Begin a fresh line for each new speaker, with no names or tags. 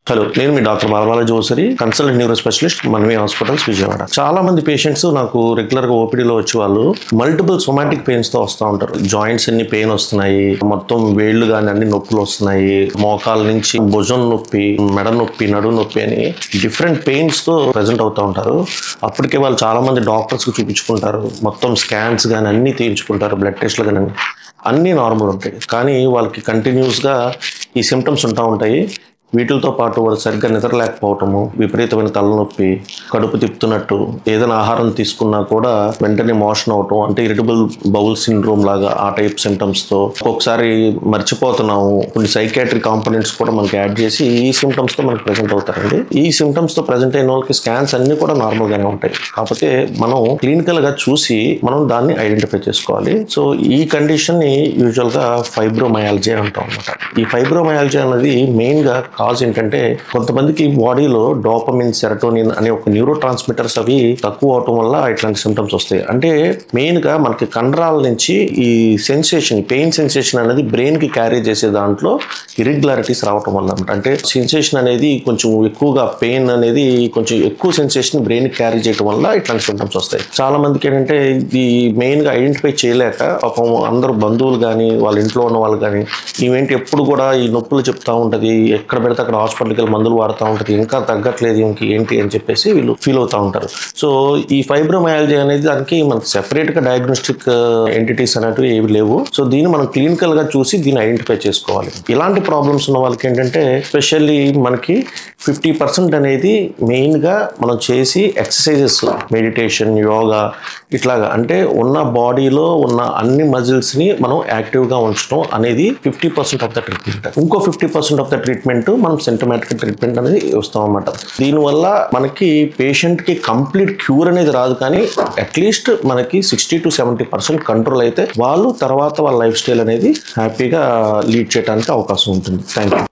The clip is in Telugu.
హలో, నేను మీ డాక్టర్ బాలబాల జోసరి, కన్సల్టెంట్ న్యూరో స్పెషలిస్ట్, మనవి హాస్పిటల్స్, విజయవాడ. చాలా మంది పేషెంట్స్ నాకు రెగ్యులర్ గా ఓపీడీలో వచ్చే వాళ్ళు మల్టిపుల్ సొమాటిక్ పెయిన్స్ తో వస్తూ ఉంటారు. జాయింట్స్ అన్ని పెయిన్ వస్తున్నాయి, మొత్తం వేళ్లు కానీ అన్ని నొప్పులు వస్తున్నాయి, మోకాల నుంచి భుజం నొప్పి, మెడ నొప్పి, నడు నొప్పి అని డిఫరెంట్ పెయిన్స్ తో ప్రెజెంట్ అవుతూ ఉంటారు. అప్పటికే వాళ్ళు చాలా మంది డాక్టర్స్ కి చూపించుకుంటారు, మొత్తం స్కాన్స్ కానీ అన్ని తీయించుకుంటారు, బ్లడ్ టెస్ట్లు కానీ అన్నీ నార్మల్ ఉంటాయి. కానీ వాళ్ళకి కంటిన్యూస్గా ఈ సిమ్టమ్స్ ఉంటా ఉంటాయి. వీటితో పాటు వాళ్ళు సరిగ్గా నిద్రలేకపోవటము, విపరీతమైన తలనొప్పి, కడుపు తిప్పుతున్నట్టు, ఏదైనా ఆహారం తీసుకున్నా కూడా వెంటనే మోషన్ అవటం, అంటే ఇరిటబుల్ బౌల్ సిండ్రోమ్ లాగా ఆ టైప్ సిమ్టమ్స్తో, ఒక్కొక్కసారి మర్చిపోతున్నాము, కొన్ని సైకాట్రిక్ కాంపోనెంట్స్ కూడా మనకి యాడ్ చేసి ఈ సిమ్టమ్స్తో మనకి ప్రజెంట్ అవుతారండి. ఈ సిమ్టమ్స్తో ప్రజెంట్ అయిన వాళ్ళకి స్కాన్స్ అన్నీ కూడా నార్మల్గానే ఉంటాయి. కాకపోతే మనం క్లినికల్గా చూసి మనం దాన్ని ఐడెంటిఫై చేసుకోవాలి. సో ఈ కండిషన్ని యూజువల్గా ఫైబ్రోమయాలజీ అంటాం అనమాట. ఈ ఫైబ్రోమయాలజీ అనేది మెయిన్గా కాజ్ ఏంటంటే, కొంతమందికి బాడీలో డోపమిన్, సెరటోనిన్ అనే ఒక న్యూరో ట్రాన్స్మిటర్స్ అవి తక్కువ అవటం వల్ల ఇట్లాంటి సిమ్టమ్స్ వస్తాయి. అంటే మెయిన్గా మనకి కండరాల నుంచి ఈ సెన్సేషన్, పెయిన్ సెన్సేషన్ అనేది బ్రెయిన్కి క్యారీ చేసే దాంట్లో ఇర్రెగ్యులారిటీస్ రావటం వల్ల అనమాట. అంటే సెన్సేషన్ అనేది కొంచెం ఎక్కువగా, పెయిన్ అనేది కొంచెం ఎక్కువ సెన్సేషన్ బ్రెయిన్కి క్యారీ చేయడం వల్ల ఇట్లాంటి సిమ్టమ్స్ వస్తాయి. చాలా మందికి ఏంటంటే ఇది మెయిన్గా ఐడెంటిఫై చేయలేక పాపం అందరూ బంధువులు కానీ వాళ్ళ ఇంట్లో ఉన్న వాళ్ళు కానీ ఈవెంట్ ఎప్పుడు కూడా ఈ నొప్పులు చెప్తా ఉంటుంది, ఎక్కడ పెడితే అక్కడ హాస్పిటల్కి వెళ్ళి మందులు వాడుతూ ఉంటుంది, ఇంకా తగ్గట్లేదు ఇంక ఏంటి అని చెప్పేసి వీళ్ళు ఫీల్ అవుతూ ఉంటారు. సో ఈ ఫైబ్రోమయాలజీ అనేది దానికి మనకి సెపరేట్గా డయాగ్నోస్టిక్ ఎంటిటీస్ అనేవి ఏవి లేవు. సో దీన్ని మనం క్లినికల్గా చూసి దీన్ని ఐడెంటిఫై చేసుకోవాలి. ఇలాంటి ప్రాబ్లమ్స్ ఉన్న వాళ్ళకి ఏంటంటే స్పెషల్లీ మనకి 50% అనేది మెయిన్గా మనం చేసి ఎక్సర్సైజెస్, మెడిటేషన్, యోగా ఇట్లాగా, అంటే ఉన్న బాడీలో ఉన్న అన్ని మజిల్స్ని మనం యాక్టివ్గా ఉంచడం అనేది 50% ఆఫ్ ద ట్రీట్మెంట్. ఇంకో 50% ఆఫ్ ద ట్రీట్మెంట్ మనం సింటమాటిక్ ట్రీట్మెంట్ అనేది వస్తాం అన్నమాట. దీనివల్ల మనకి పేషెంట్కి కంప్లీట్ క్యూర్ అనేది రాదు, కానీ అట్లీస్ట్ మనకి 60 to 70% కంట్రోల్ అయితే వాళ్ళు తర్వాత వాళ్ళ లైఫ్ స్టైల్ అనేది హ్యాపీగా లీడ్ చేయడానికి అవకాశం ఉంటుంది. Thank you.